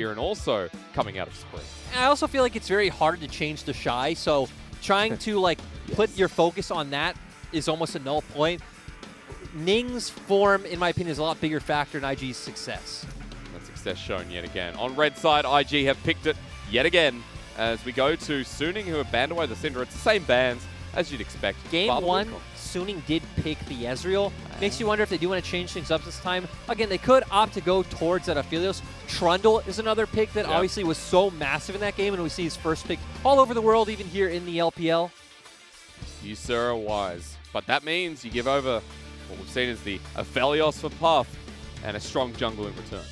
here and also coming out of spring. And I also feel like it's very hard to change TheShy, so trying to like put your focus on that is almost a null point. Ning's form, in my opinion, is a lot bigger factor in IG's success. That success shown yet again. On red side, IG have picked it yet again as we go to Suning, who have banned away the Syndra. It's the same bans as you'd expect. Game 1, Suning did pick the Ezreal. Makes you wonder if they do want to change things up this time. Again, they could opt to go towards that Aphelios. Trundle is another pick that obviously was so massive in that game, and we see his first pick all over the world, even here in the LPL. You, sir, are wise. But that means you give over what we've seen is the Aphelios for Puff and a strong jungle in return.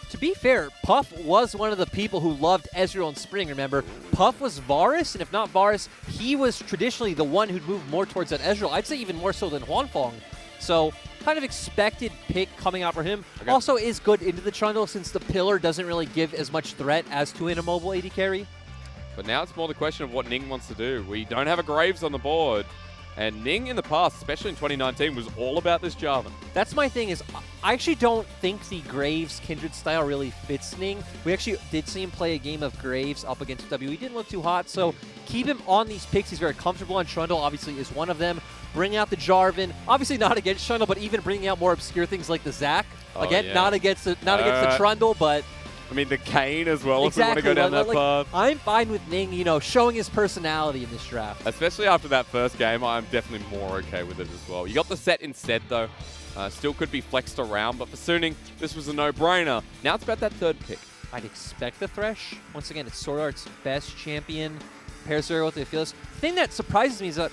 To be fair, Puff was one of the people who loved Ezreal in spring, remember? Puff was Varus, and if not Varus, he was traditionally the one who'd move more towards that Ezreal. I'd say even more so than huanfeng. So, kind of expected pick coming out for him. Okay. Also is good into the Trundle since the pillar doesn't really give as much threat as to an immobile AD carry. But now it's more the question of what Ning wants to do. We don't have a Graves on the board. And Ning in the past, especially in 2019, was all about this Jarvan. That's my thing is, I actually don't think the Graves Kindred style really fits Ning. We actually did see him play a game of Graves up against W. He didn't look too hot, so keep him on these picks. He's very comfortable on Trundle, obviously is one of them. Bring out the Jarvan, obviously not against Trundle, but even bringing out more obscure things like the Zac. Again, not against the Trundle, but I mean, the Kane as well, if we want to go down that path. I'm fine with Ning, you know, showing his personality in this draft. Especially after that first game, I'm definitely more okay with it as well. You got the Sett instead, though. Still could be flexed around, but for Suning, this was a no-brainer. Now it's about that third pick. I'd expect the Thresh. Once again, it's SwordArt's best champion. Pairs very well with the Aphelios. The thing that surprises me is that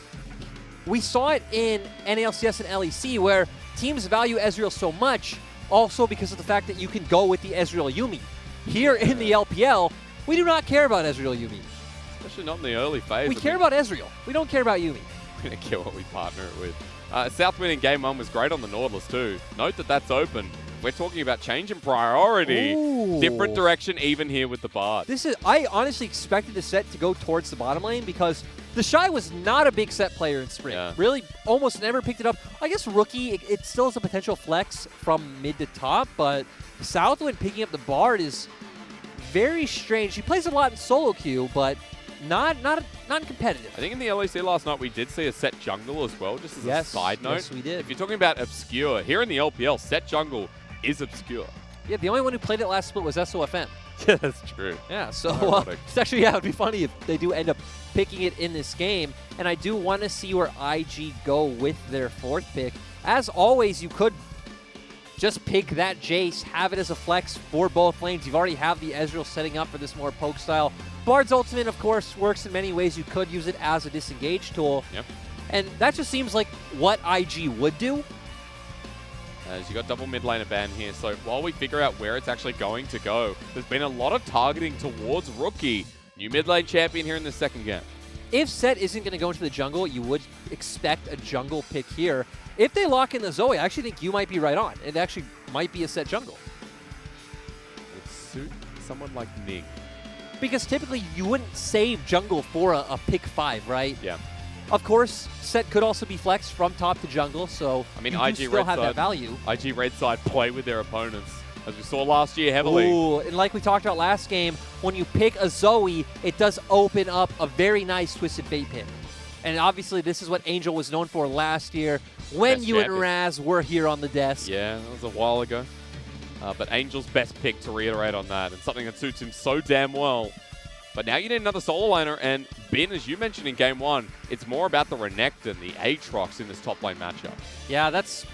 we saw it in NALCS and LEC, where teams value Ezreal so much, also because of the fact that you can go with the Ezreal Yuumi. Here in the LPL, we do not care about Ezreal Yuumi. Especially not in the early phase. We care about Ezreal. We don't care about Yuumi. We're going to kill what we partner it with. Southwind in Game 1 was great on the Nautilus too. Note that that's open. We're talking about change in priority. Ooh. Different direction even here with the Bard. I honestly expected the Sett to go towards the bottom lane because TheShy was not a big Sett player in spring. Yeah. Really almost never picked it up. I guess rookie, it still has a potential flex from mid to top, but Southwind picking up the Bard is very strange. He plays a lot in solo queue, but not competitive. I think in the LEC last night we did see a Sett jungle as well, just as a side note. Yes, we did. If you're talking about obscure, here in the LPL, Sett jungle is obscure. Yeah, the only one who played it last split was SofM. Yeah, that's true. Yeah, so it's actually, it would be funny if they do end up picking it in this game. And I do want to see where IG go with their fourth pick. As always, you could just pick that Jace, have it as a flex for both lanes. You already have the Ezreal setting up for this more poke style. Bard's ultimate, of course, works in many ways. You could use it as a disengage tool. Yep. And that just seems like what IG would do. As you got double mid laner ban here, so while we figure out where it's actually going to go, there's been a lot of targeting towards Rookie. New mid lane champion here in the second game. If Sett isn't going to go into the jungle, you would expect a jungle pick here. If they lock in the Zoe, I actually think you might be right on. It actually might be a Sett jungle. It would suit someone like Ning. Because typically you wouldn't save jungle for a pick 5, right? Yeah. Of course, Sett could also be flexed from top to jungle, so I mean, you IG still red have side, that value. IG red side play with their opponents, as we saw last year heavily. Ooh, and like we talked about last game, when you pick a Zoe, it does open up a very nice Twisted Fate pick. And obviously, this is what Angel was known for last year when Best you champion. and Raz were here on the desk. Yeah, that was a while ago. But Angel's best pick, to reiterate on that, and something that suits him so damn well. But now you need another solo laner, and Ben, as you mentioned in Game 1, it's more about the Renekton, the Aatrox in this top lane matchup. Yeah, that's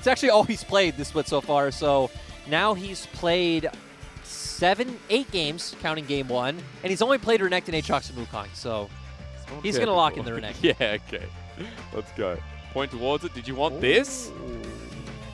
actually all he's played this split so far. So now he's played 8 games, counting Game 1, and he's only played Renekton, Aatrox, and Wukong. So he's going to lock in the Renekton. Yeah, okay. Let's go. Point towards it. Did you want this?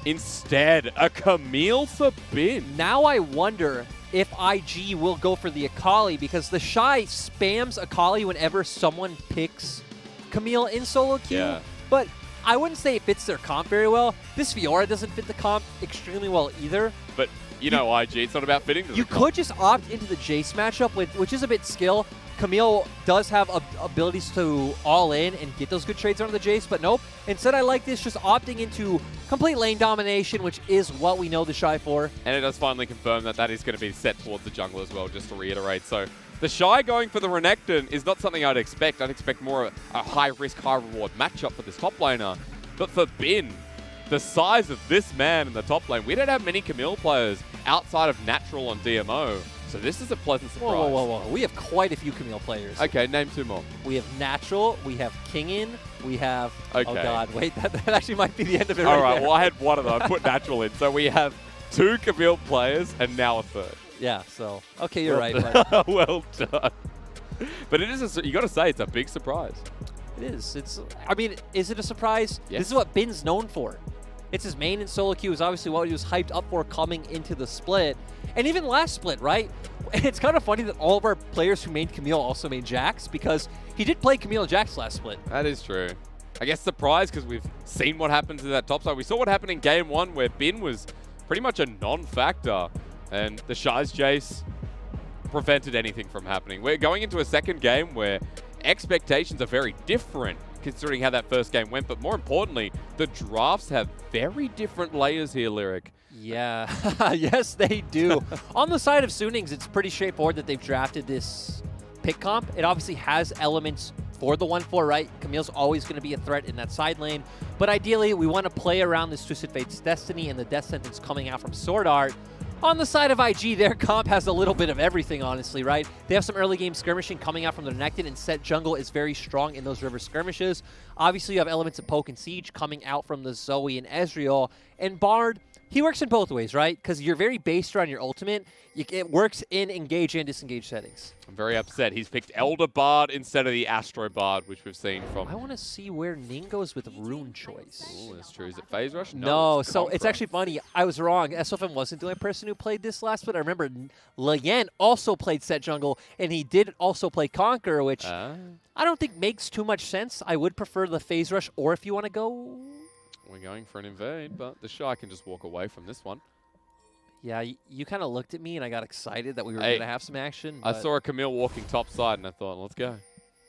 Instead, a Camille for Ben. Now I wonder if IG will go for the Akali, because TheShy spams Akali whenever someone picks Camille in solo queue. Yeah. But I wouldn't say it fits their comp very well. This Fiora doesn't fit the comp extremely well either. But You know IG, it's not about fitting to You the comp. could just opt into the Jace matchup, which is a bit skill. Camille does have abilities to all in and get those good trades onto the Jace, but nope. Instead, I like this, just opting into complete lane domination, which is what we know TheShy for. And it does finally confirm that that is going to be set towards the jungle as well, just to reiterate. So TheShy going for the Renekton is not something I'd expect. I'd expect more a high-risk, high-reward matchup for this top laner. But for Bin, the size of this man in the top lane, we don't have many Camille players outside of Natural on DMO. So this is a pleasant surprise. Whoa, whoa, whoa, whoa. We have quite a few Camille players. Okay, name 2 more. We have Natural, we have Kingin, we have... Okay. Oh, God, wait, that actually might be the end of it All right right, there. well, I had one of them. I put Natural in. So we have 2 Camille players and now a third. Yeah, so... Okay, you're right. But Well done. But it is, you got to say, it's a big surprise. it is. I mean, is it a surprise? Yeah. This is what Bin's known for. It's his main in solo queue, is obviously what he was hyped up for coming into the split. And even last split, right? It's kind of funny that all of our players who made Camille also made Jax, because he did play Camille and Jax last split. That is true. I guess surprised because we've seen what happened to that top side. We saw what happened in game 1 where Bin was pretty much a non-factor. And TheShy's Jace prevented anything from happening. We're going into a second game where expectations are very different considering how that first game went. But more importantly, the drafts have very different layers here, Lyric. Yeah, yes they do. On the side of Sunings, it's pretty straightforward that they've drafted this pick comp. It obviously has elements for the 1-4, right? Camille's always going to be a threat in that side lane. But ideally, we want to play around this Twisted Fate's Destiny and the Death Sentence coming out from SwordArt. On the side of IG, their comp has a little bit of everything, honestly, right? They have some early game skirmishing coming out from the Renekton, and Sett jungle is very strong in those river skirmishes. Obviously, you have elements of poke and siege coming out from the Zoe and Ezreal. And Bard, he works in both ways, right? Because you're very based around your ultimate. It works in engage and disengage settings. I'm very upset. He's picked Elder Bard instead of the Astro Bard, which we've seen from... I want to see where Ning goes with rune choice. Oh, that's true. Is it Phase Rush? No, so it's Conqueror. actually funny. I was wrong. SofM wasn't the only person who played this last, but I remember Lian also played Sett jungle, and he did also play Conqueror, which I don't think makes too much sense. I would prefer the Phase Rush, or if you want to go... We're going for an invade, but TheShy can just walk away from this one. Yeah, you kind of looked at me, and I got excited that we were going to have some action. I saw a Camille walking top side, and I thought, let's go.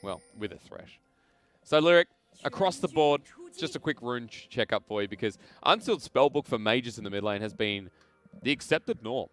Well, with a Thresh. So, Lyric, across the board, just a quick rune check-up for you, because Unsealed Spellbook for mages in the mid lane has been the accepted norm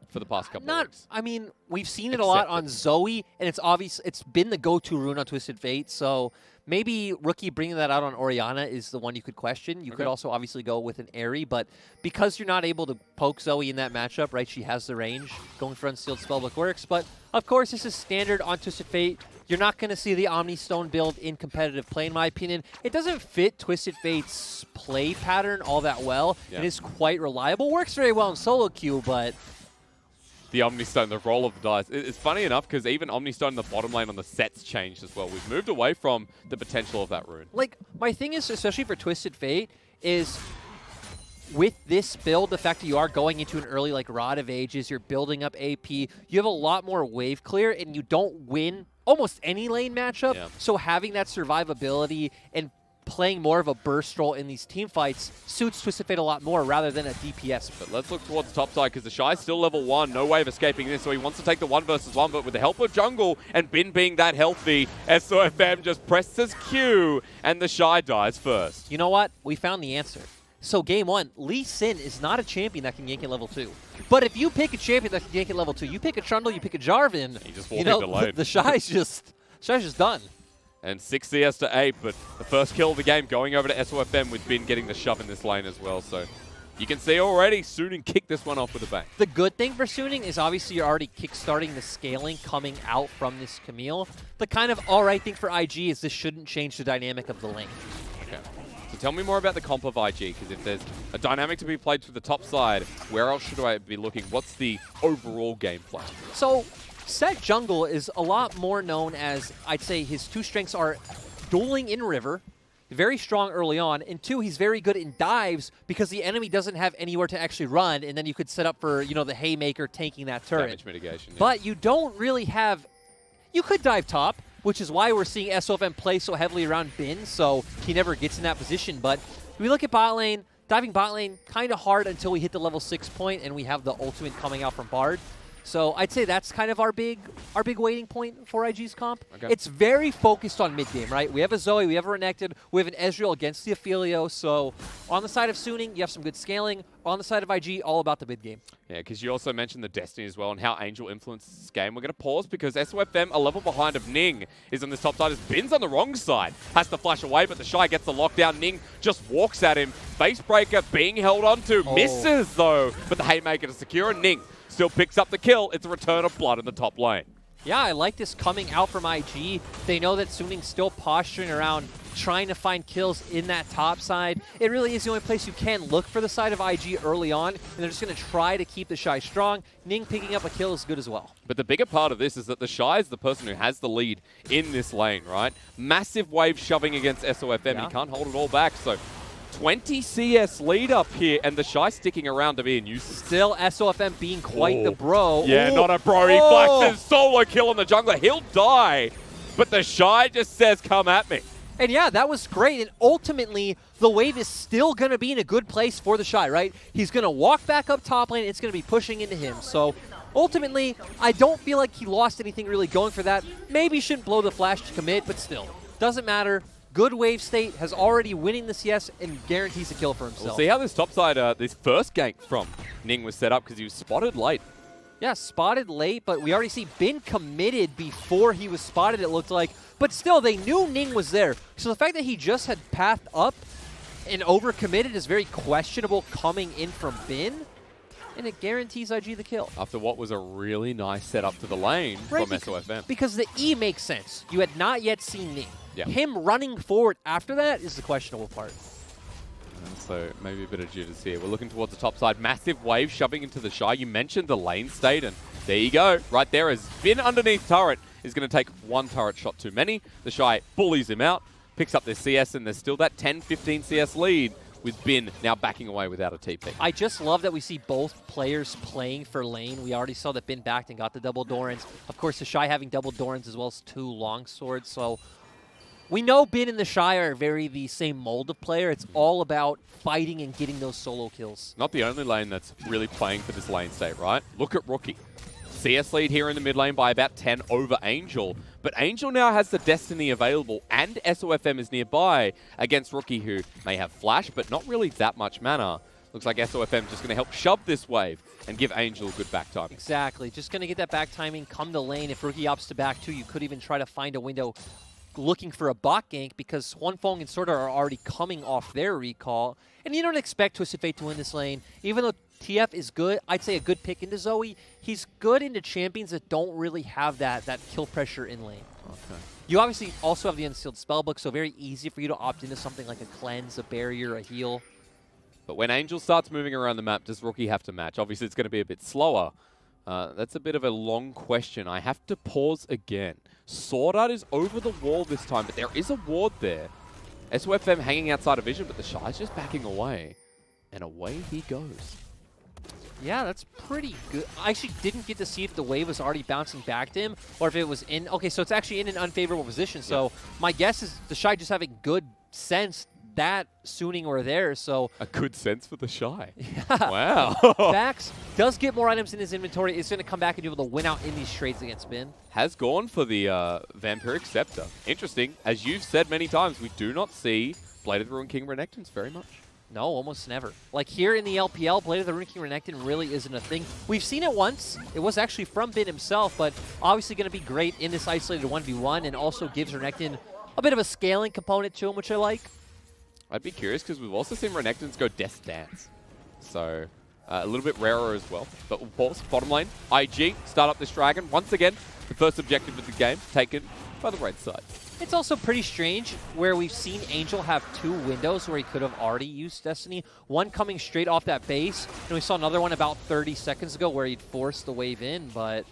for the past couple of weeks. I mean, we've seen it a lot on Zoe, and it's obvious it's been the go-to rune on Twisted Fate, so maybe Rookie bringing that out on Orianna is the one you could question. You could also obviously go with an Aerie, but because you're not able to poke Zoe in that matchup, right, she has the range, going for Unsealed Spellbook works, but of course this is standard on Twisted Fate. You're not going to see the Omni Stone build in competitive play, in my opinion. It doesn't fit Twisted Fate's play pattern all that well. Yeah. It is quite reliable. Works very well in solo queue, but... The Omnistone, the roll of the dice. It's funny enough because even Omnistone in the bottom lane on the Sett's changed as well. We've moved away from the potential of that rune. Like, my thing is, especially for Twisted Fate, is with this build, the fact that you are going into an early, like, Rod of Ages, you're building up AP, you have a lot more wave clear, and you don't win almost any lane matchup. Yeah. So having that survivability and playing more of a burst role in these team fights suits Twisted Fate a lot more rather than a DPS. But let's look towards the top side because TheShy's still level 1. No way of escaping this, so he wants to take the 1 versus 1, but with the help of jungle and Bin being that healthy, SofM just presses Q and TheShy dies first. You know what? We found the answer. So game 1, Lee Sin is not a champion that can gank at level 2. But if you pick a champion that can gank at level 2, you pick a Trundle, you pick a Jarvan, He just you know, delayed. TheShy's just done. And 6 CS to 8, but the first kill of the game going over to SofM with Bin getting the shove in this lane as well. So you can see already Suning kicked this one off with a bang. The good thing for Suning is obviously you're already kickstarting the scaling coming out from this Camille. The kind of alright thing for IG is this shouldn't change the dynamic of the lane. Okay. So tell me more about the comp of IG, because if there's a dynamic to be played to the top side, where else should I be looking? What's the overall game plan? So Sett jungle is a lot more known as, I'd say his 2 strengths are dueling in river, very strong early on, and 2, he's very good in dives because the enemy doesn't have anywhere to actually run, and then you could set up for, you know, the Haymaker tanking that turret. Damage mitigation. Yeah. But you don't really have... You could dive top, which is why we're seeing SofM play so heavily around Bin, so he never gets in that position. But if we look at bot lane, diving bot lane, kind of hard until we hit the level 6 point and we have the ultimate coming out from Bard. So I'd say that's kind of our big waiting point for IG's comp. Okay. It's very focused on mid game, right? We have a Zoe, we have a Renekton, we have an Ezreal against the Aphelios. So on the side of Suning, you have some good scaling. On the side of IG, all about the mid game. Yeah, because you also mentioned the Destiny as well and how Angel influences this game. We're going to pause because SofM, a level behind of Ning, is on this top side as Bin's on the wrong side. Has to flash away, but TheShy gets the lockdown. Ning just walks at him. Facebreaker being held onto. Misses, though. But the Haymaker to secure, and Ning still picks up the kill. It's a return of blood in the top lane. Yeah, I like this coming out from IG. They know that Suning's still posturing around, trying to find kills in that top side. It really is the only place you can look for the side of IG early on, and they're just going to try to keep TheShy strong. Ning picking up a kill is good as well. But the bigger part of this is that TheShy is the person who has the lead in this lane, right? Massive wave shoving against SofM. Yeah. He can't hold it all back, so 20 CS lead up here, and TheShy sticking around to be in use. Still, SofM being quite the bro. Yeah, Ooh. not a bro. He flexes solo kill on the jungler. He'll die, but TheShy just says, come at me. And yeah, that was great. And ultimately, the wave is still going to be in a good place for TheShy, right? He's going to walk back up top lane. It's going to be pushing into him. So ultimately, I don't feel like he lost anything really going for that. Maybe shouldn't blow the flash to commit, but still, doesn't matter. Good wave state, has already winning the CS and guarantees a kill for himself. We'll see how this top side, this first gank from Ning was set up because he was spotted late. Yeah, spotted late, but we already see Bin committed before he was spotted, it looked like. But still, they knew Ning was there. So the fact that he just had pathed up and overcommitted is very questionable coming in from Bin. And it guarantees IG the kill. After what was a really nice setup to the lane from SofM. Because the E makes sense. You had not yet seen Ning. Yeah. Him running forward after that is the questionable part. So maybe a bit of jitters here. We're looking towards the top side. Massive wave shoving into TheShy. You mentioned the lane state, and there you go. Right there is Bin underneath turret. Is going to take one turret shot too many. TheShy bullies him out, picks up their CS, and there's still that 10-15 CS lead with Bin now backing away without a TP. I just love that we see both players playing for lane. We already saw that Bin backed and got the double Dorans. Of course, TheShy having double Dorans as well as 2 longswords. So we know Bin and TheShy are very the same mold of player. It's all about fighting and getting those solo kills. Not the only lane that's really playing for this lane state, right? Look at Rookie. CS lead here in the mid lane by about 10 over Angel. But Angel now has the Destiny available, and SofM is nearby against Rookie, who may have flash, but not really that much mana. Looks like SofM just going to help shove this wave and give Angel good back timing. Exactly. Just going to get that back timing, come to lane. If Rookie opts to back 2, you could even try to find a window looking for a bot gank because huanfeng and SwordArt are already coming off their recall. And you don't expect Twisted Fate to win this lane. Even though TF is good, I'd say a good pick into Zoe. He's good into champions that don't really have that kill pressure in lane. Okay. You obviously also have the Unsealed Spellbook, so very easy for you to opt into something like a cleanse, a barrier, a heal. But when Angel starts moving around the map, does Rookie have to match? Obviously, it's going to be a bit slower. That's a bit of a long question. I have to pause again. SwordArt is over the wall this time, but there is a ward there. SofM hanging outside of vision, but TheShy's just backing away. And away he goes. Yeah, that's pretty good. I actually didn't get to see if the wave was already bouncing back to him or if it was in. Okay, so it's actually in an unfavorable position. So my guess is TheShy just having good sense that Suning were there. So a good sense for TheShy. Yeah. Wow. Vax does get more items in his inventory. Is going to come back and be able to win out in these trades against Bin. Has gone for the Vampiric Scepter. Interesting. As you've said many times, we do not see Blade of the Ruined King Renektons very much. No, almost never. Like here in the LPL, Blade of the Ruined King Renekton really isn't a thing. We've seen it once. It was actually from Bin himself, but obviously going to be great in this isolated 1v1 and also gives Renekton a bit of a scaling component to him, which I like. I'd be curious because we've also seen Renektons go Death Dance. So a little bit rarer as well. But we'll pause. Bottom lane, IG, start up this dragon. Once again, the first objective of the game taken by the red side. It's also pretty strange where we've seen Angel have 2 windows where he could have already used Destiny. One coming straight off that base, and we saw another one about 30 seconds ago where he'd forced the wave in, but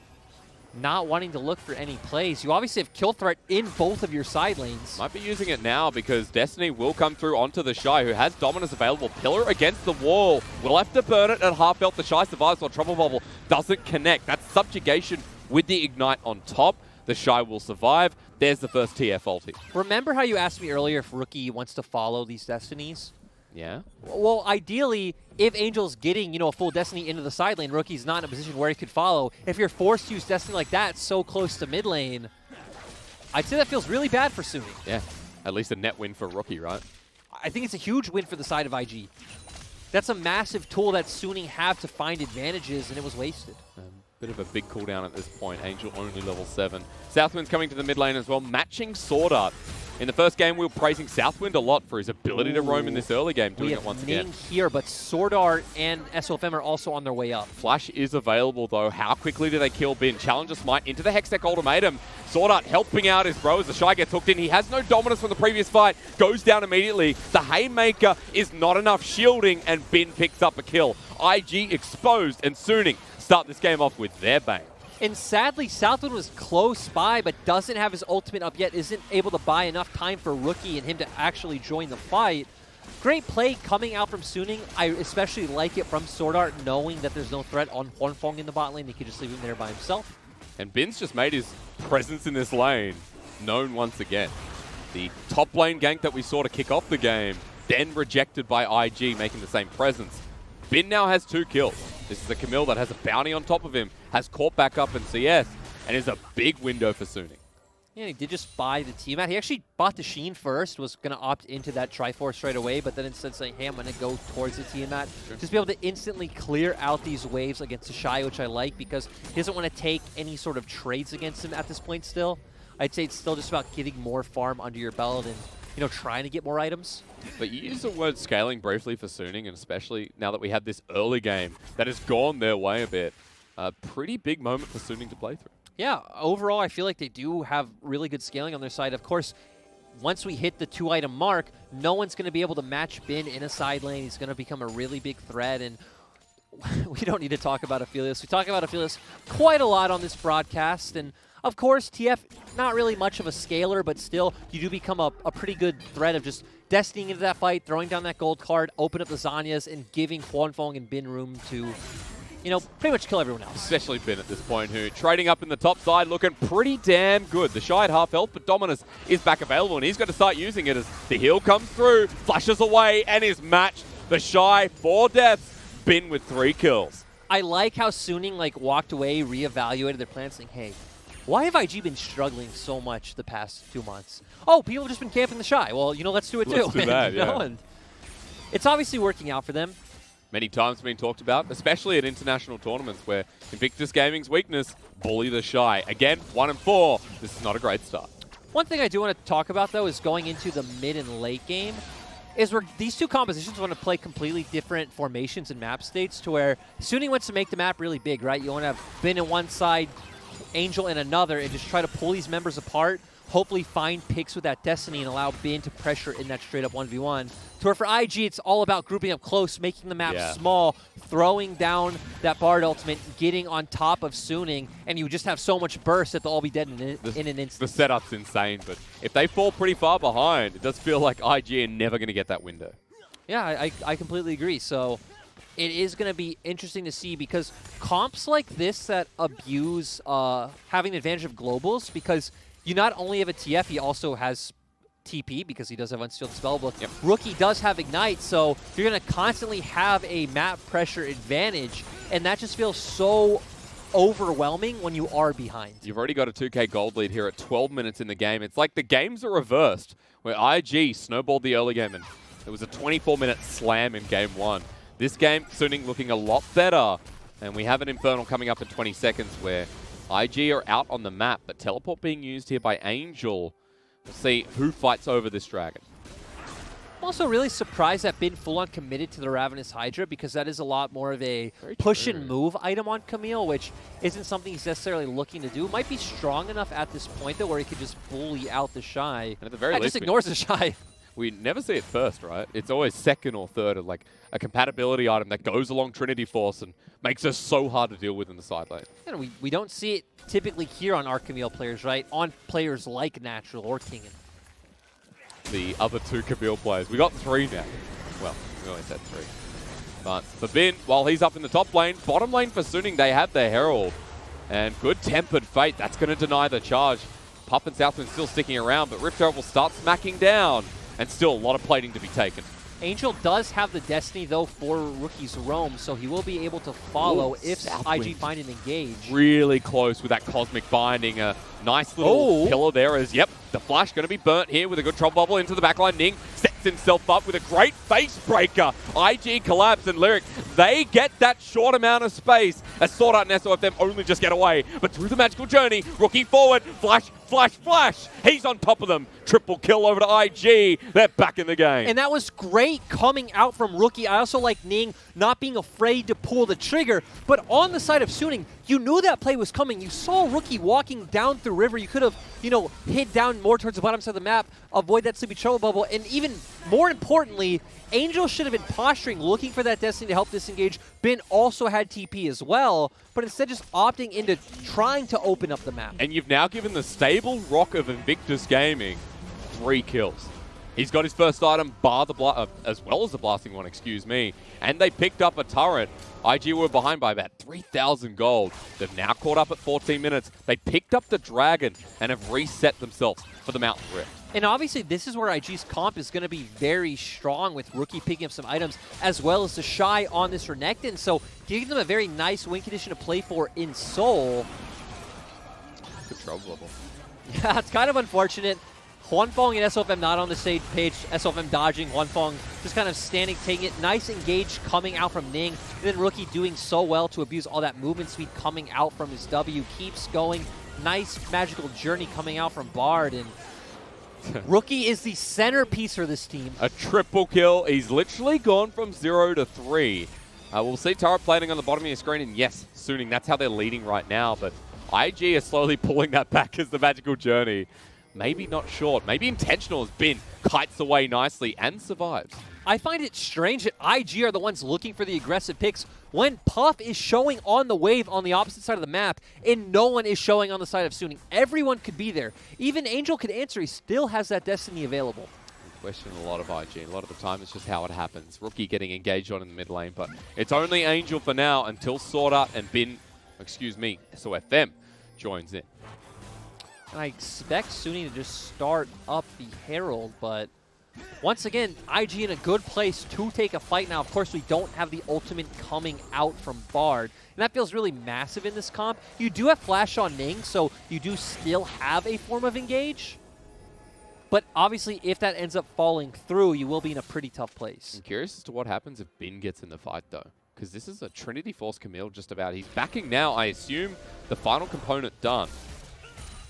not wanting to look for any plays. You obviously have kill threat in both of your side lanes. Might be using it now because Destiny will come through onto TheShy, who has Dominus available. Pillar against the wall. We'll have to burn it at half health. TheShy survives while Trouble Bubble doesn't connect. That's subjugation with the Ignite on top. TheShy will survive. There's the first TF ulti. Remember how you asked me earlier if Rookie wants to follow these Destinies? Yeah? Well, ideally, if Angel's getting, a full Destiny into the side lane, Rookie's not in a position where he could follow. If you're forced to use Destiny like that so close to mid lane, I'd say that feels really bad for Sunny. Yeah. At least a net win for Rookie, right? I think it's a huge win for the side of IG. That's a massive tool that Sunny have to find advantages, and it was wasted. Bit of a big cooldown at this point. Angel only level 7. Southwind's coming to the mid lane as well, matching SwordArt. In the first game, we were praising Southwind a lot for his ability to roam in this early game, doing it once again. Ning here, but SwordArt and SofM are also on their way up. Flash is available, though. How quickly do they kill Bin? Challenger Smite into the Hextech Ultimatum. SwordArt helping out his bro as TheShy gets hooked in. He has no dominance from the previous fight. Goes down immediately. The Haymaker is not enough shielding, and Bin picks up a kill. IG exposed, and Suning start this game off with their bang. And sadly, Southwind was close by, but doesn't have his ultimate up yet, isn't able to buy enough time for Rookie and him to actually join the fight. Great play coming out from Suning. I especially like it from SwordArt, knowing that there's no threat on huanfeng in the bot lane. He could just leave him there by himself. And Bin's just made his presence in this lane known once again. The top lane gank that we saw to kick off the game, then rejected by IG, making the same presence. Bin now has 2 kills. This is a Camille that has a bounty on top of him, has caught back up in CS, and is a big window for Suning. Yeah, he did just buy the Tiamat. He actually bought the Sheen first, was going to opt into that Triforce right away, but then instead saying, hey, I'm going to go towards the Tiamat. Sure. Just be able to instantly clear out these waves against TheShy, which I like, because he doesn't want to take any sort of trades against him at this point still. I'd say it's still just about getting more farm under your belt and trying to get more items. But you used the word scaling briefly for Suning, and especially now that we have this early game that has gone their way a bit. A pretty big moment for Suning to play through. Yeah, overall, I feel like they do have really good scaling on their side. Of course, once we hit the 2-item mark, no one's going to be able to match Bin in a side lane. He's going to become a really big threat, and we don't need to talk about Aphelios. We talk about Aphelios quite a lot on this broadcast, and of course, TF, not really much of a scaler, but still, you do become a pretty good threat of just destinying into that fight, throwing down that gold card, open up the Zanyas, and giving huanfeng and Bin room to, pretty much kill everyone else. Especially Bin at this point, who trading up in the top side, looking pretty damn good. TheShy at half health, but Dominus is back available, and he's got to start using it as the heal comes through, flashes away, and is matched. TheShy, 4 deaths, Bin with 3 kills. I like how Suning walked away, reevaluated their plans, saying, hey, why have IG been struggling so much the past 2 months? Oh, people have just been camping TheShy. Well, let's do it too. Let's do that, yeah. And it's obviously working out for them. Many times been talked about, especially at international tournaments where Invictus Gaming's weakness, bully TheShy. Again, 1-4. This is not a great start. One thing I do want to talk about, though, is going into the mid and late game, is where these two compositions want to play completely different formations and map states, to where Suning wants to make the map really big, right? You want to have Bin in one side, Angel in another, and just try to pull these members apart, hopefully find picks with that Destiny and allow Bin to pressure in that straight up 1v1. To where for IG, it's all about grouping up close, making the map small, throwing down that Bard ultimate, getting on top of Suning, and you just have so much burst that they'll all be dead in an instant. The setup's insane, but if they fall pretty far behind, it does feel like IG are never going to get that window. Yeah, I completely agree. So it is going to be interesting to see, because comps like this that abuse having the advantage of globals, because you not only have a TF, he also has TP because he does have Unsealed Spellbook. Yep. Rookie does have Ignite, so you're going to constantly have a map pressure advantage, and that just feels so overwhelming when you are behind. You've already got a 2K gold lead here at 12 minutes in the game. It's like the games are reversed, where IG snowballed the early game, and it was a 24-minute slam in game 1. This game, Suning looking a lot better, and we have an Infernal coming up in 20 seconds where IG are out on the map, but teleport being used here by Angel. We'll see who fights over this dragon. I'm also really surprised that Bin full-on committed to the Ravenous Hydra, because that is a lot more of a push and move item on Camille, which isn't something he's necessarily looking to do. Might be strong enough at this point, though, where he could just bully out TheShy. And at the very least, just ignores TheShy. We never see it first, right? It's always second or third, of like a compatibility item that goes along Trinity Force and makes us so hard to deal with in the side lane. And we don't see it typically here on our Camille players, right? On players like Natural or King. The other 2 Camille players. We got 3 now. Well, we only said 3. But for Bin, while he's up in the top lane, bottom lane for Suning, they have their Herald. And good Tempered Fate, that's going to deny the charge. Pup and Southwind still sticking around, but Rift Herald will start smacking down. And still a lot of plating to be taken. Angel does have the Destiny, though, for Rookie's Roam, so he will be able to follow if Southwind. IG find an engage. Really close with that Cosmic Binding. A nice little pillar there as, yep, the Flash going to be burnt here with a good Trouble Bubble into the backline. Ning sets himself up with a great face breaker. IG collapse and Lyric, they get that short amount of space as SwordArt and SofM only just get away. But through the magical journey, Rookie forward, Flash, Flash, Flash. He's on top of them. Triple kill over to IG. They're back in the game. And that was great coming out from Rookie. I also like Ning not being afraid to pull the trigger. But on the side of Suning, you knew that play was coming. You saw Rookie walking down through River. You could have, hit down more towards the bottom side of the map, avoid that sleepy trouble bubble. And even more importantly, Angel should have been posturing, looking for that Destiny to help disengage. Bin also had TP as well, but instead just opting into trying to open up the map. And you've now given the stable rock of Invictus Gaming 3 kills. He's got his first item, bar the as well as the blasting one, excuse me. And they picked up a turret. IG were behind by about 3,000 gold. They've now caught up at 14 minutes. They picked up the dragon and have reset themselves for the Mountain Rift. And obviously, this is where IG's comp is going to be very strong with Rookie picking up some items, as well as TheShy on this Renekton. So giving them a very nice win condition to play for in Seoul. Good trouble level. Yeah, it's kind of unfortunate. huanfeng and SofM not on the same page. SofM dodging, huanfeng just kind of standing, taking it. Nice engage coming out from Ning. And then Rookie doing so well to abuse all that movement speed coming out from his W. Keeps going. Nice magical journey coming out from Bard. And Rookie is the centerpiece for this team. A triple kill. He's literally gone from 0 to 3. We'll see turret plating on the bottom of your screen. And yes, Suning, that's how they're leading right now. But IG is slowly pulling that back as the magical journey. Maybe not short, maybe intentional, as Bin kites away nicely and survives. I find it strange that IG are the ones looking for the aggressive picks when Puff is showing on the wave on the opposite side of the map and no one is showing on the side of Suning. Everyone could be there. Even Angel could answer. He still has that Destiny available. We question a lot of IG. A lot of the time it's just how it happens. Rookie getting engaged on in the mid lane, but it's only Angel for now until SwordArt and SofM joins in. And I expect Suning to just start up the Herald, but once again, IG in a good place to take a fight now. Of course, we don't have the ultimate coming out from Bard, and that feels really massive in this comp. You do have Flash on Ning, so you do still have a form of engage. But obviously, if that ends up falling through, you will be in a pretty tough place. I'm curious as to what happens if Bin gets in the fight, though, because this is a Trinity Force Camille just about. He's backing now, I assume, the final component done.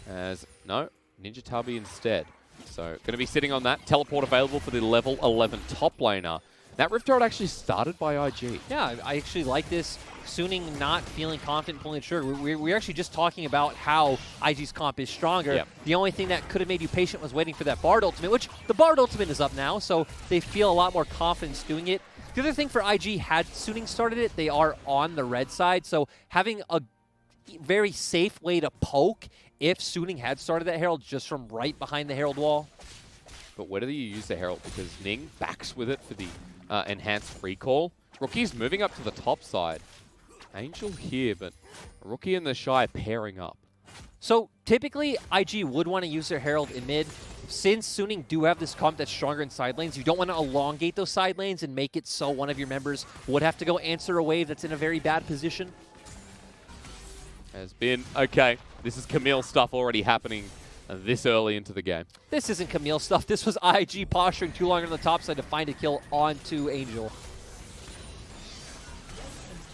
As, no, Ninja Tubby instead. So, going to be sitting on that. Teleport available for the level 11 top laner. That Rift Herald actually started by IG. Yeah, I actually like this. Suning not feeling confident pulling the trigger. We're actually just talking about how IG's comp is stronger. Yep. The only thing that could have made you patient was waiting for that Bard ultimate, which the Bard ultimate is up now, so they feel a lot more confidence doing it. The other thing for IG, had Suning started it, they are on the red side, so having a very safe way to poke if Suning had started that Herald just from right behind the Herald wall. But where do you use the Herald? Because Ning backs with it for the enhanced recall. Rookie's moving up to the top side. Angel here, but Rookie and TheShy pairing up. So typically, IG would want to use their Herald in mid. Since Suning do have this comp that's stronger in side lanes, you don't want to elongate those side lanes and make it so one of your members would have to go answer a wave that's in a very bad position. Has been, okay, this is Camille stuff already happening this early into the game. This isn't Camille stuff. This was IG posturing too long on the top side to find a kill onto Angel.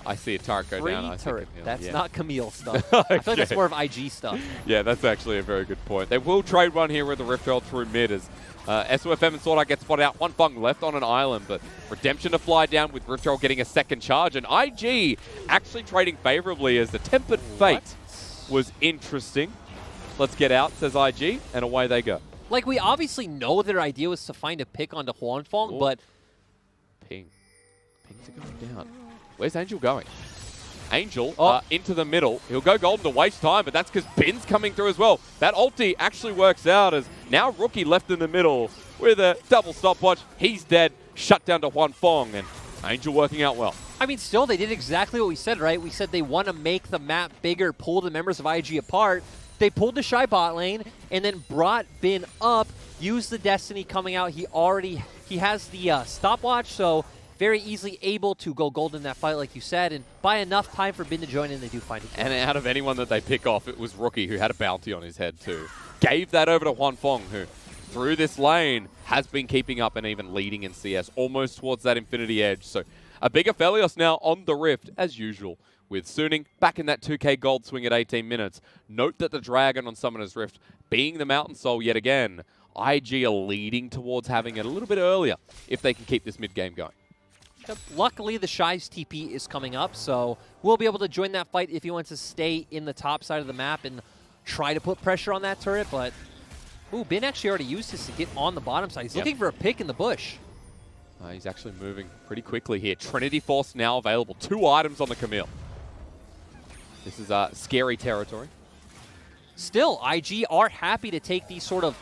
I see a turret go down. Turret. That's not Camille stuff. Okay. I feel like that's more of IG stuff. Yeah, that's actually a very good point. They will trade one here with the Rift Herald through mid as SofM and SwordArt get spotted out. huanfeng left on an island, but Redemption to fly down with Rift Herald getting a second charge. And IG actually trading favorably as the Tempered Fate was interesting. Let's get out, says IG, and away they go. Like, we obviously know their idea was to find a pick onto huanfeng, but... Pings are going down. Where's Angel going? Angel into the middle. He'll go golden to waste time, but that's because Bin's coming through as well. That ulti actually works out as now Rookie left in the middle with a double stopwatch. He's dead. Shut down to huanfeng, and Angel working out well. I mean, still, they did exactly what we said, right? We said they want to make the map bigger, pull the members of IG apart. They pulled TheShy bot lane and then brought Bin up, used the Destiny coming out. He already He has the stopwatch, so very easily able to go gold in that fight, like you said, and buy enough time for Bin to join in, they do find it. And out of anyone that they pick off, it was Rookie, who had a bounty on his head too. Gave that over to huanfeng, who through this lane has been keeping up and even leading in CS, almost towards that Infinity Edge. So a big Aphelios now on the Rift, as usual, with Suning back in that 2k gold swing at 18 minutes. Note that the Dragon on Summoner's Rift, being the Mountain Soul yet again, IG are leading towards having it a little bit earlier if they can keep this mid-game going. Luckily, TheShy's TP is coming up, so we'll be able to join that fight if he wants to stay in the top side of the map and try to put pressure on that turret, but ooh, Bin actually already used this to get on the bottom side. He's looking for a pick in the bush. He's actually moving pretty quickly here. Trinity Force now available. 2 items on the Camille. This is scary territory. Still, IG are happy to take these sort of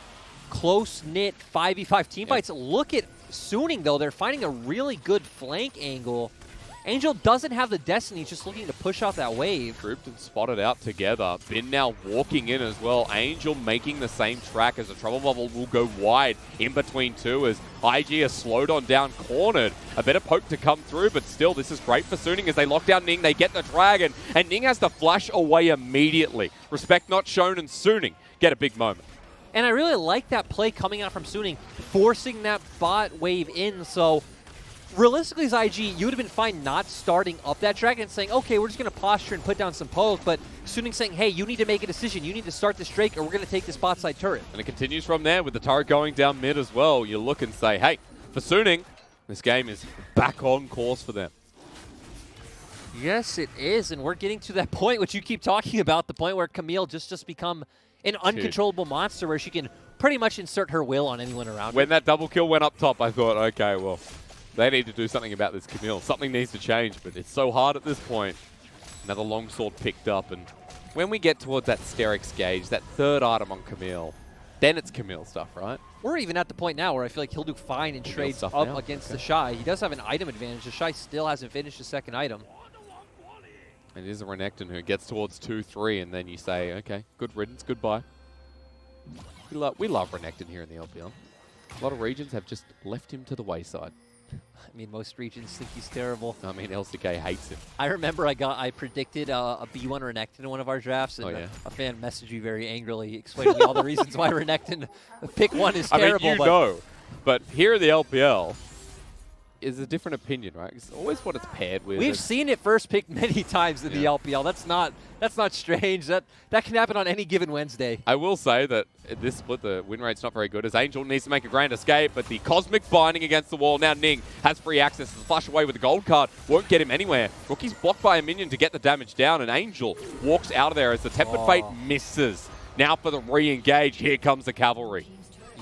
close-knit 5v5 team fights. Look at Suning, though. They're finding a really good flank angle. Angel doesn't have the Destiny, he's just looking to push off that wave. Grouped and spotted out together. Bin now walking in as well. Angel making the same track as the Trouble Bubble will go wide in between two as IG are slowed on down, cornered. A bit of poke to come through, but still, this is great for Suning as they lock down Ning. They get the Dragon, and Ning has to flash away immediately. Respect not shown, and Suning get a big moment. And I really like that play coming out from Suning, forcing that bot wave in. So realistically, as IG, you would have been fine not starting up that Dragon and saying, okay, we're just going to posture and put down some poke. But Suning saying, hey, you need to make a decision. You need to start this Drake or we're going to take this bot side turret. And it continues from there with the turret going down mid as well. You look and say, hey, for Suning, this game is back on course for them. Yes, it is. And we're getting to that point, which you keep talking about, the point where Camille just become an uncontrollable monster where she can pretty much insert her will on anyone around her. When that double kill went up top, I thought, okay, well, they need to do something about this Camille. Something needs to change, but it's so hard at this point. Another longsword picked up, and when we get towards that Sterix gauge, that third item on Camille, then it's Camille stuff, right? We're even at the point now where I feel like he'll do fine in trades up now against TheShy. He does have an item advantage. TheShy still hasn't finished his second item. It is a Renekton who gets towards 2-3, and then you say, okay, good riddance, goodbye. We love Renekton here in the LPL. A lot of regions have just left him to the wayside. I mean, most regions think he's terrible. I mean, LCK hates him. I remember I predicted a B1 Renekton in one of our drafts, and a fan messaged me very angrily explaining all the reasons why Renekton pick 1 is terrible. I mean, you know, but here in the LPL, is a different opinion, right? It's always what it's paired with. We've seen it first picked many times in the LPL. That's not strange. That can happen on any given Wednesday. I will say that this split, the win rate's not very good as Angel needs to make a grand escape, but the Cosmic binding against the wall. Now Ning has free access to flash away with the gold card. Won't get him anywhere. Rookie's blocked by a minion to get the damage down, and Angel walks out of there as the Tempered Fate misses. Now for the re-engage, here comes the Cavalry.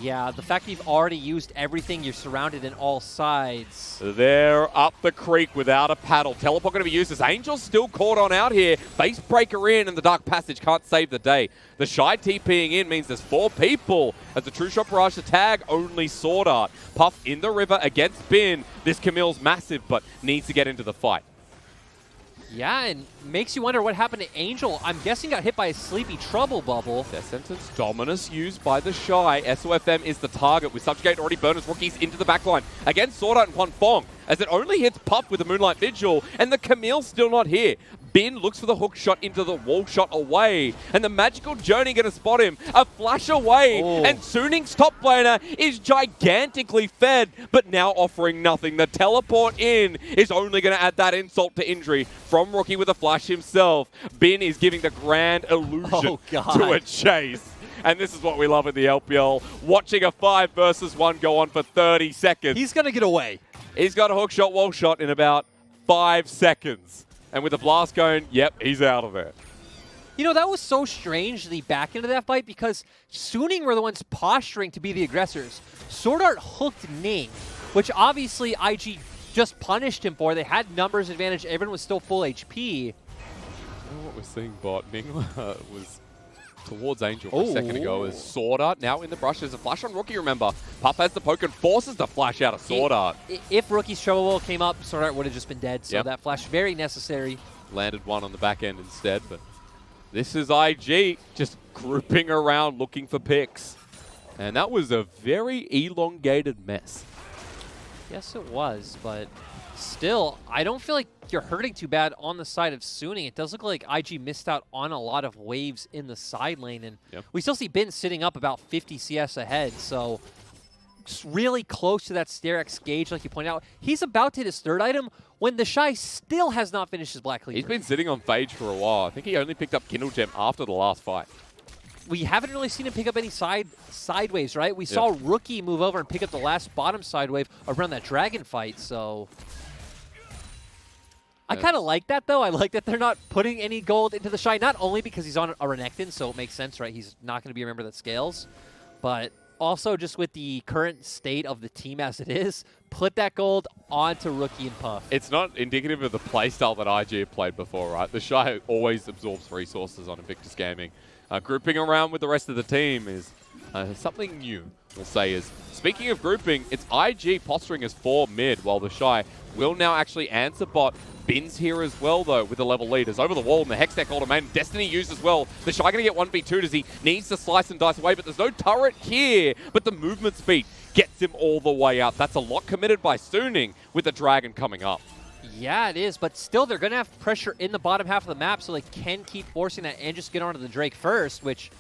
Yeah, the fact that you've already used everything, you're surrounded in all sides. They're up the creek without a paddle. Teleport going to be used as Angel's still caught on out here. Base breaker in and the Dark Passage can't save the day. TheShy TPing in means there's 4 people as the True Shot Barrage to tag only SwordArt. Puff in the river against Bin. This Camille's massive but needs to get into the fight. Yeah, and makes you wonder what happened to Angel. I'm guessing got hit by a sleepy Trouble Bubble. Death Sentence Dominus used by TheShy. SofM is the target with Subjugate already burned as Rookies into the backline. Against SwordArt and huanfeng as it only hits Puff with the Moonlight Vigil and the Camille's still not here. Bin looks for the hook shot into the wall shot away, and the Magical Journey going to spot him. A flash away, and Suning's top laner is gigantically fed, but now offering nothing. The teleport in is only going to add that insult to injury from Rookie with a flash himself. Bin is giving the grand illusion to a chase. And this is what we love in the LPL, watching a 5 versus 1 go on for 30 seconds. He's going to get away. He's got a hook shot, wall shot in about 5 seconds. And with the blast going, yep, he's out of there. You know, that was so strange, the back end of that fight, because Suning were the ones posturing to be the aggressors. SwordArt hooked Ning, which obviously IG just punished him for. They had numbers advantage. Everyone was still full HP. You know what we're seeing, bot? Ning was towards Angel a second ago as SwordArt now in the brush. There's a flash on Rookie, remember. Puff has the poke and forces the flash out of SwordArt. If Rookie's Trouble Ball came up, SwordArt would have just been dead, so that flash very necessary. Landed one on the back end instead, but this is IG just grouping around looking for picks. And that was a very elongated mess. Yes, it was, but still, I don't feel like you're hurting too bad on the side of Suning. It does look like IG missed out on a lot of waves in the side lane, and we still see Bin sitting up about 50 CS ahead, so just really close to that Sterex gauge, like you pointed out. He's about to hit his third item when TheShy still has not finished his Black Cleaver. He's been sitting on Phage for a while. I think he only picked up Kindle Gem after the last fight. We haven't really seen him pick up any side waves, right? We saw Rookie move over and pick up the last bottom side wave around that dragon fight, so I kind of like that, though. I like that they're not putting any gold into TheShy, not only because he's on a Renekton, so it makes sense, right? He's not going to be a member that scales, but also just with the current state of the team as it is, put that gold onto Rookie and Puff. It's not indicative of the playstyle that IG have played before, right? TheShy always absorbs resources on Invictus Gaming. Grouping around with the rest of the team is something new, we'll say. Is speaking of grouping, it's IG posturing as 4 mid, while TheShy will now actually answer bot. Bin's here as well, though, with the level leaders. Over the wall, and the Hextech ultimate. Destiny used as well. TheShy going to get 1v2 as he needs to slice and dice away, but there's no turret here. But the movement speed gets him all the way out. That's a lot committed by Suning with the Dragon coming up. Yeah, it is, but still they're going to have pressure in the bottom half of the map, so they can keep forcing that and just get onto the Drake first, which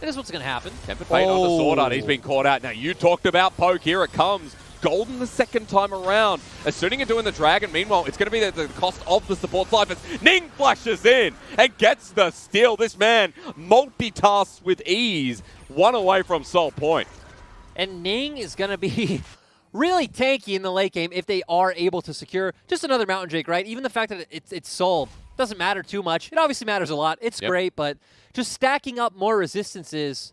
is what's going to happen. Tempered Fate on the SwordArt. He's been caught out. Now, you talked about poke. Here it comes. Golden the second time around. Suning are doing the Dragon. Meanwhile, it's going to be the cost of the support ciphers. Ning flashes in and gets the steal. This man multitasks with ease. One away from Soul Point. And Ning is going to be really tanky in the late game if they are able to secure just another Mountain Drake, right? Even the fact that it's Soul doesn't matter too much. It obviously matters a lot. It's great, but just stacking up more resistances,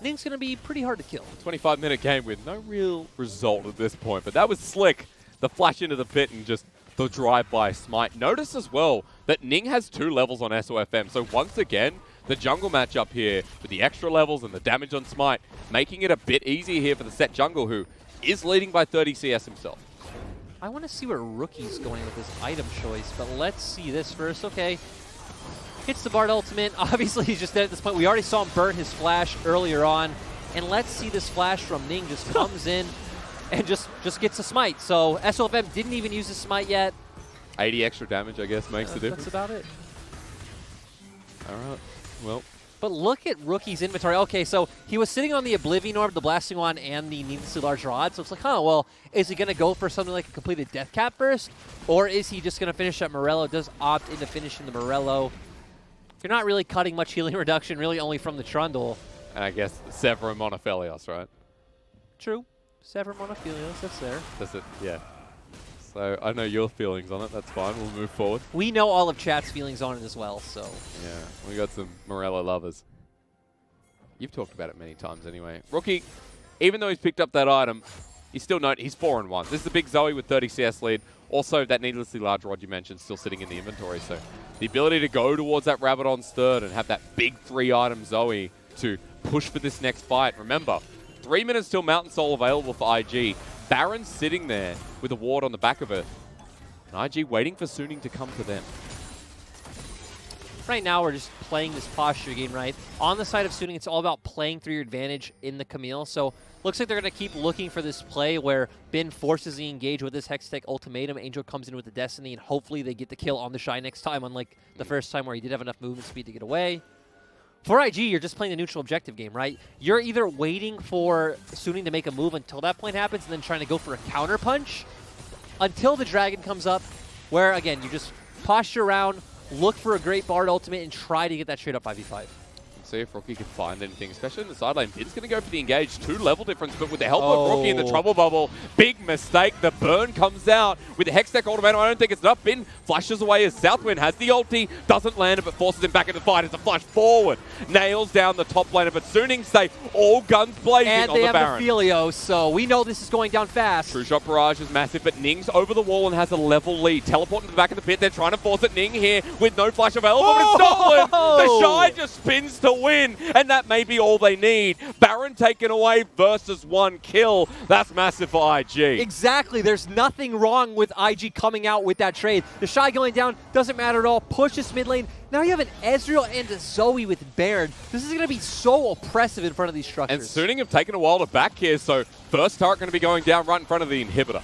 Ning's going to be pretty hard to kill. 25-minute game with no real result at this point, but that was slick. The flash into the pit and just the drive-by smite. Notice as well that Ning has 2 levels on SofM, so once again, the jungle matchup here with the extra levels and the damage on smite, making it a bit easier here for the Sett jungle, who is leading by 30 CS himself. I want to see where Rookie's going with his item choice, but let's see this first. Okay. Hits the Bard ultimate. Obviously, he's just dead at this point. We already saw him burn his flash earlier on. And let's see this flash from Ning just comes in and just gets a smite. So SofM didn't even use his smite yet. 80 extra damage, I guess, makes the difference. That's about it. All right. Well. But look at Rookie's inventory. Okay, so he was sitting on the Oblivion Orb, the Blasting Wand, and the needlessly large rod. So it's like, well, is he going to go for something like a completed Death Cap first? Or is he just going to finish that Morello? Does opt into finishing the Morello. You're not really cutting much healing reduction, really only from the Trundle. And I guess Severum on Aphelios, right? True. Severum on Aphelios, that's there. That's it, yeah. So I know your feelings on it. That's fine. We'll move forward. We know all of chat's feelings on it as well, so. Yeah, we got some Morello lovers. You've talked about it many times anyway. Rookie, even though he's picked up that item, he's still he's 4-1. This is a big Zoe with 30 CS lead. Also, that needlessly large rod you mentioned still sitting in the inventory. So the ability to go towards that rabbit on third and have that big 3-item Zoe to push for this next fight. Remember, 3 minutes till Mountain Soul available for IG. Baron's sitting there with a ward on the back of it. And IG waiting for Suning to come to them. Right now, we're just playing this posture game, right? On the side of Suning, it's all about playing through your advantage in the Camille. So looks like they're going to keep looking for this play where Bin forces the engage with this Hextech ultimatum. Angel comes in with the Destiny, and hopefully they get the kill on TheShy next time, unlike the first time where he did have enough movement speed to get away. For IG, you're just playing the neutral objective game, right? You're either waiting for Suning to make a move until that point happens and then trying to go for a counter punch until the Dragon comes up, where, again, you just posture around, look for a great Bard ultimate, and try to get that straight up 5v5. See if Rookie can find anything, especially in the side lane. Bin's going to go for the engage. 2 level difference, but with the help of Rookie in the trouble bubble, big mistake. The burn comes out with the Hextech ultimatum. I don't think it's enough. Bin flashes away as Southwind has the ulti, doesn't land it, but forces him back into the fight. It's a flash forward. Nails down the top laner, but Suning stay all guns blazing on the Baron. And they have Aphelios, so we know this is going down fast. True Shot Barrage is massive, but Ning's over the wall and has a level lead. Teleporting to the back of the pit. They're trying to force it. Ning here with no flash available, but it's stolen. TheShy just spins to win, and that may be all they need. Baron taken away versus 1 kill. That's massive for IG. Exactly. There's nothing wrong with IG coming out with that trade. TheShy going down doesn't matter at all. Push this mid lane. Now you have an Ezreal and a Zoe with Baron. This is going to be so oppressive in front of these structures. And Suning have taken a while to back here, so first turret going to be going down right in front of the inhibitor.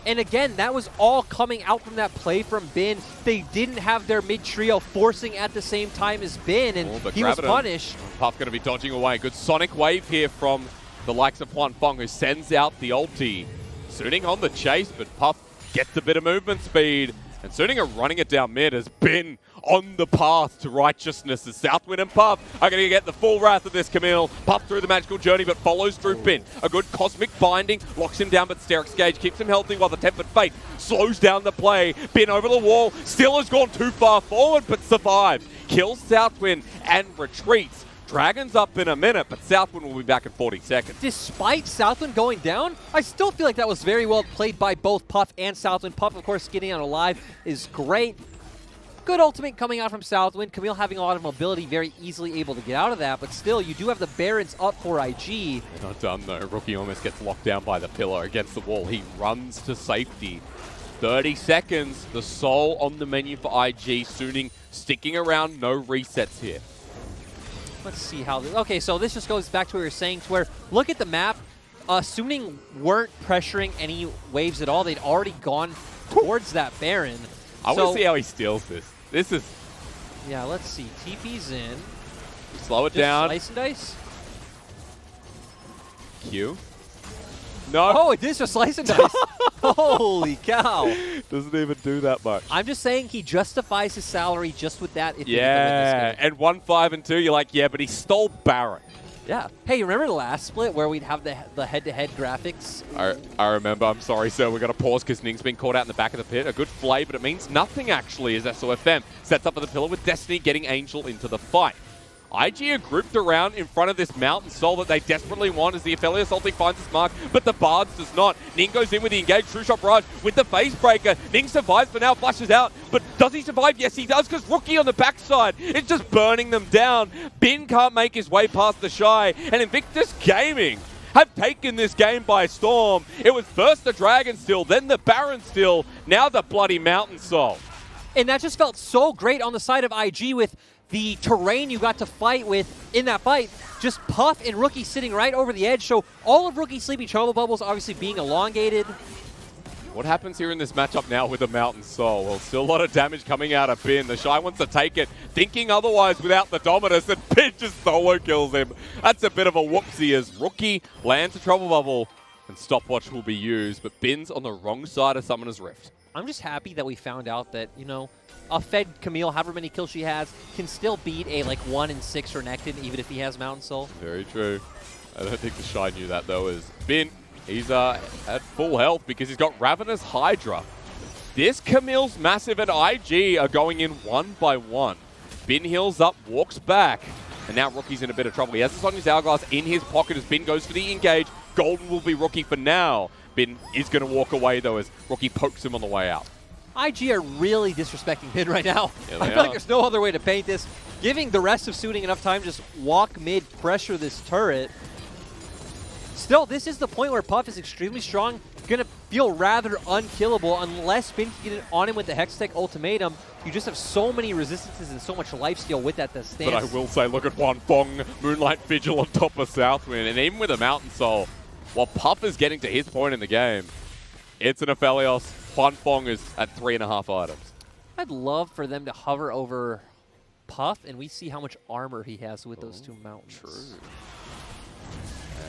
And again, that was all coming out from that play from Bin. They didn't have their mid trio forcing at the same time as Bin, and he was punished. Puff going to be dodging away. Good sonic wave here from the likes of huanfeng, who sends out the ulti. Suning on the chase, but Puff gets a bit of movement speed. And Suning are running it down mid as Bin on the path to righteousness as Southwind and Puff are going to get the full wrath of this Camille. Puff through the magical journey but follows through Bin. A good cosmic binding, locks him down, but Steric's Gauge keeps him healthy while the Tempered Fate slows down the play. Bin over the wall, still has gone too far forward but survives. Kills Southwind and retreats. Dragon's up in a minute, but Southwind will be back in 40 seconds. Despite Southwind going down, I still feel like that was very well played by both Puff and Southwind. Puff, of course, getting out alive is great. Good ultimate coming out from Southwind. Camille having a lot of mobility, very easily able to get out of that, but still, you do have the Barons up for IG. They're not done, though. Rookie almost gets locked down by the pillar against the wall. He runs to safety. 30 seconds, the soul on the menu for IG. Suning sticking around, no resets here. Let's see how this... Okay, so this just goes back to what we were saying, to where, look at the map. Suning weren't pressuring any waves at all. They'd already gone towards that Baron. I want to see how he steals this. This is... Yeah, let's see. TP's in. Slow it Just down. Slice and dice. Q. No. Oh, it is just slice and dice. Holy cow. Doesn't even do that much. I'm just saying he justifies his salary just with that. If yeah, and 1, 5, and 2, you're like, yeah, but he stole Baron. Yeah. Hey, remember the last split where we'd have the head-to-head graphics? I remember. I'm sorry, sir. We've got to pause because Ning's been caught out in the back of the pit. A good play, but it means nothing, actually, as SofM sets up for the pillar with Destiny getting Angel into the fight. IG are grouped around in front of this Mountain Soul that they desperately want as the Aphelios ulti finds its mark, but the Bards does not. Ning goes in with the engaged True Shot Barrage with the Face Breaker. Ning survives for now, flushes out, but does he survive? Yes, he does, because Rookie on the backside is just burning them down. Bin can't make his way past TheShy, and Invictus Gaming have taken this game by storm. It was first the Dragon Still, then the Baron Still, now the bloody Mountain Soul. And that just felt so great on the side of IG with the terrain you got to fight with in that fight. Just Puff and Rookie sitting right over the edge. So all of Rookie's Sleepy Trouble Bubbles obviously being elongated. What happens here in this matchup now with the Mountain Soul? Well, still a lot of damage coming out of Bin. TheShy wants to take it, thinking otherwise without the Dominus, and Bin just solo kills him. That's a bit of a whoopsie as Rookie lands a Trouble Bubble, and Stopwatch will be used, but Bin's on the wrong side of Summoner's Rift. I'm just happy that we found out that, you know, a fed Camille, however many kills she has, can still beat a, 1 in 6 Renekton, even if he has Mountain Soul. Very true. I don't think TheShy knew that, though, as Bin, he's at full health because he's got Ravenous Hydra. This Camille's Massive and IG are going in 1 by 1. Bin heals up, walks back, and now Rookie's in a bit of trouble. He has the Sonya's Hourglass in his pocket as Bin goes for the engage. Golden will be Rookie for now. Bin is going to walk away, though, as Rookie pokes him on the way out. IG are really disrespecting Bin right now. Yeah, I feel like there's no other way to paint this. Giving the rest of Suning enough time to just walk mid, pressure this turret. Still, this is the point where Puff is extremely strong. Going to feel rather unkillable unless Bin can get it on him with the Hextech Ultimatum. You just have so many resistances and so much lifesteal with that stance. But I will say, look at huanfeng, Moonlight Vigil on top of Southwind, and even with a Mountain Soul, while Puff is getting to his point in the game, it's an Aphelios. huanfeng is at 3.5 items. I'd love for them to hover over Puff, and we see how much armor he has with those two mountains. True.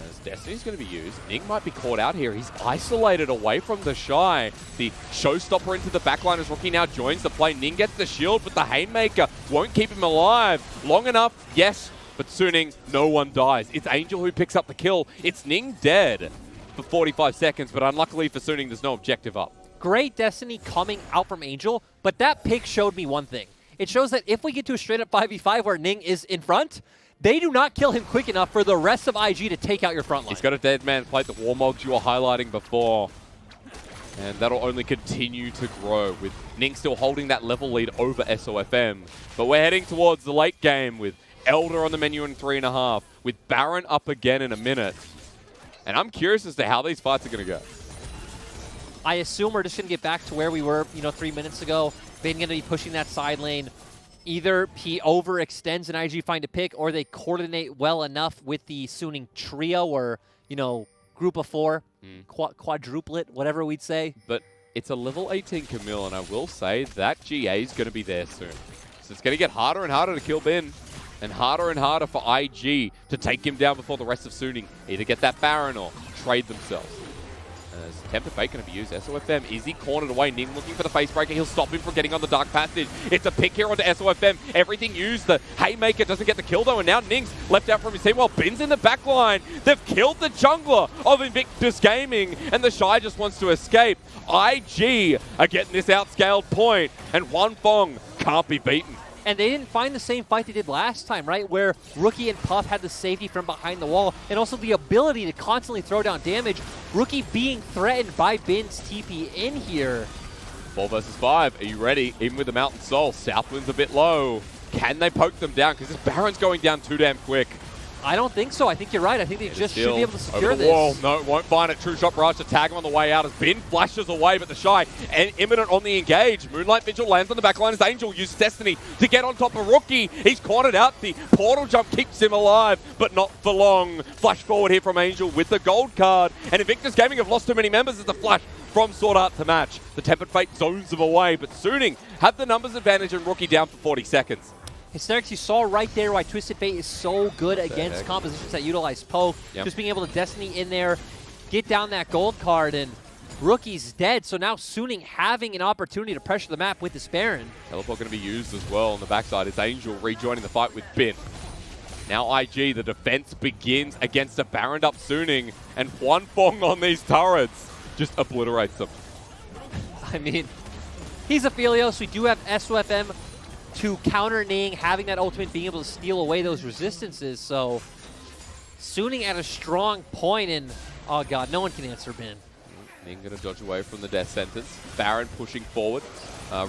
As Destiny's going to be used, Ning might be caught out here. He's isolated away from TheShy. The showstopper into the backline as Rookie now joins the play. Ning gets the shield, but the Haymaker won't keep him alive. Long enough, yes, but Suning, no one dies. It's Angel who picks up the kill. It's Ning dead for 45 seconds, but unluckily for Suning, there's no objective up. Great Destiny coming out from Angel, but that pick showed me one thing. It shows that if we get to a straight-up 5v5 where Ning is in front, they do not kill him quick enough for the rest of IG to take out your front line. He's got a dead man plate, the Warmogs you were highlighting before. And that'll only continue to grow with Ning still holding that level lead over SofM. But we're heading towards the late game with Elder on the menu in 3.5, with Baron up again in a minute. And I'm curious as to how these fights are going to go. I assume we're just going to get back to where we were, 3 minutes ago. Bin going to be pushing that side lane. Either he overextends and IG find a pick, or they coordinate well enough with the Suning trio or, group of 4, quadruplet, whatever we'd say. But it's a level 18 Camille, and I will say that GA is going to be there soon. So it's going to get harder and harder to kill Bin, and harder for IG to take him down before the rest of Suning either get that Baron or trade themselves. As Tempered Fate going to be used. SofM, is he cornered away? Ning looking for the face breaker. He'll stop him from getting on the Dark Passage. It's a pick here onto SofM. Everything used. The Haymaker doesn't get the kill though, and now Ning's left out from his team while Bin's in the back line. They've killed the jungler of Invictus Gaming, and TheShy just wants to escape. IG are getting this outscaled point, and huanfeng can't be beaten. And they didn't find the same fight they did last time, right? Where Rookie and Puff had the safety from behind the wall and also the ability to constantly throw down damage. Rookie being threatened by Bin's TP in here. 4 versus 5. Are you ready? Even with the Mountain Soul, Southwind's a bit low. Can they poke them down? Because this Baron's going down too damn quick. I don't think so. I think you're right. I think they just should be able to secure over the this. Wall. No, won't find it. True Shot Barrage to tag him on the way out as Bin flashes away, but TheShy and imminent on the engage. Moonlight Vigil lands on the back line as Angel uses Destiny to get on top of Rookie. He's cornered out. The portal jump keeps him alive, but not for long. Flash forward here from Angel with the gold card. And Invictus Gaming have lost too many members as the flash from SwordArt to match. The Tempered Fate zones them away, but Suning have the numbers advantage and Rookie down for 40 seconds. Hysterics, you saw right there why Twisted Fate is so good against compositions that utilize poke. Yep. Just being able to Destiny in there, get down that gold card, and Rookie's dead. So now Suning having an opportunity to pressure the map with this Baron. Teleport going to be used as well on the backside. It's Angel rejoining the fight with Bin. Now IG, the defense begins against a Baroned up Suning, and huanfeng on these turrets just obliterates them. I mean, he's Aphelios. We do have SofM to counter Ning, having that ultimate, being able to steal away those resistances. So Suning at a strong point, and oh god, no one can answer Bin. Ning going to dodge away from the death sentence. Baron pushing forward.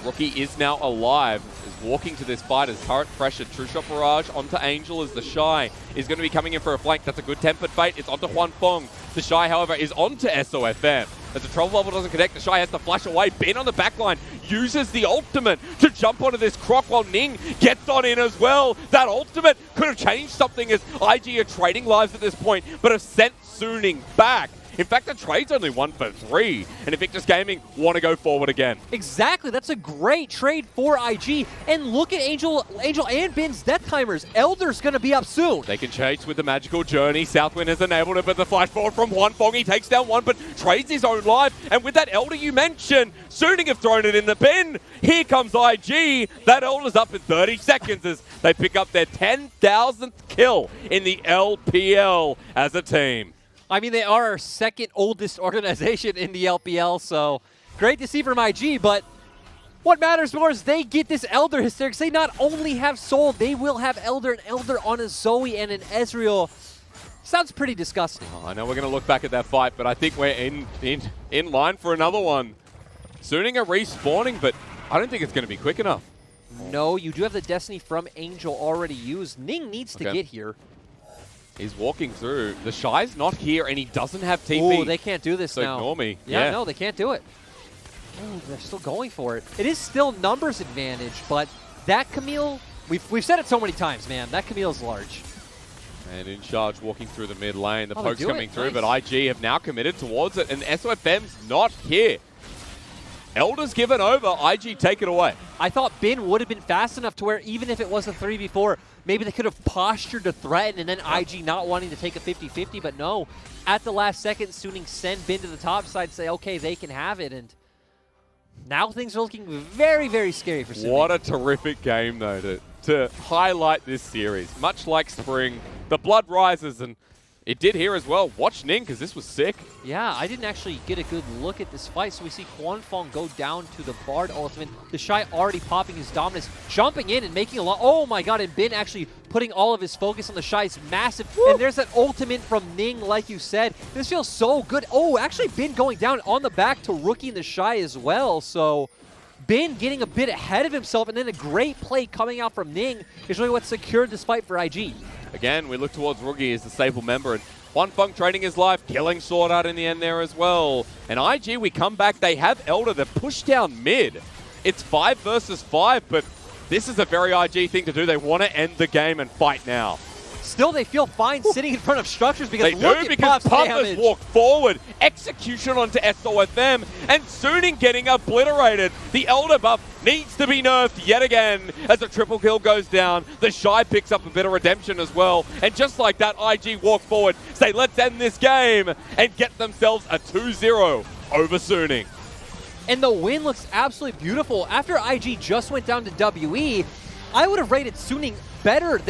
Rookie is now alive, is walking to this fight as turret pressure. True Shot Barrage onto Angel as TheShy is going to be coming in for a flank. That's a good Tempered Fate. It's onto huanfeng. TheShy, however, is onto SofM. As the trouble level doesn't connect, TheShy has to flash away. Bin on the backline uses the ultimate to jump onto this croc while Ning gets on in as well. That ultimate could have changed something as IG are trading lives at this point, but have sent Suning back. In fact, the trade's only 1 for 3, and Invictus Gaming want to go forward again. Exactly, that's a great trade for IG. And look at Angel and Bin's death timers. Elder's going to be up soon. They can chase with the magical journey. Southwind has enabled it, but the flash forward from huanfeng, he takes down one, but trades his own life. And with that Elder you mentioned, Suning have thrown it in the bin. Here comes IG. That Elder's up in 30 seconds as they pick up their 10,000th kill in the LPL as a team. I mean, they are our second oldest organization in the LPL, so great to see from IG, but what matters more is they get this Elder, Hysterics. They not only have Soul, they will have Elder, and Elder on a Zoe and an Ezreal. Sounds pretty disgusting. Oh, I know we're going to look back at that fight, but I think we're in line for another one. Suning are respawning, but I don't think it's going to be quick enough. No, you do have the Destiny from Angel already used. Ning needs to get here. He's walking through. TheShy's not here, and he doesn't have TP. Oh, they can't do this so now. Ignore me. Yeah, no, they can't do it. Oh, they're still going for it. It is still numbers advantage, but that Camille, we've said it so many times, man. That Camille's large. And in charge, walking through the mid lane. The Oh, poke's coming through, nice. but IG have now committed towards it, and SofM's not here. Elder's given over. IG take it away. I thought Bin would have been fast enough to where even if it was a 3v4, maybe they could have postured to threaten and then IG not wanting to take a 50-50, but no. At the last second, Suning send Bin to the top side, say, okay, they can have it, and now things are looking very, very scary for Suning. What a terrific game, though, to highlight this series. Much like Spring, the blood rises, and it did here as well. Watch Ning, because this was sick. Yeah, I didn't actually get a good look at this fight, so we see huanfeng go down to the Bard ultimate. TheShy already popping his dominance, jumping in and making a lot. Oh my god, and Bin actually putting all of his focus on TheShy's massive. Woo! And there's that ultimate from Ning, like you said. This feels so good. Oh, actually Bin going down on the back to Rookie and TheShy as well, so Bin getting a bit ahead of himself, and then a great play coming out from Ning is really what secured this fight for IG. Again, we look towards Rookie as the staple member, and huanfeng trading his life, killing SwordArt in the end there as well. And IG, we come back, they have Elder, they're pushed down mid. It's 5 versus 5, but this is a very IG thing to do. They want to end the game and fight now. Still, they feel fine sitting in front of structures because They look do, at because Puff's Puff has damage. walked forward. Execution onto SofM, and Suning getting obliterated. The Elder buff needs to be nerfed yet again as a triple kill goes down. TheShy picks up a bit of redemption as well. And just like that, IG walk forward, say, let's end this game, and get themselves a 2-0 over Suning. And the win looks absolutely beautiful. After IG just went down to WE, I would have rated Suning better than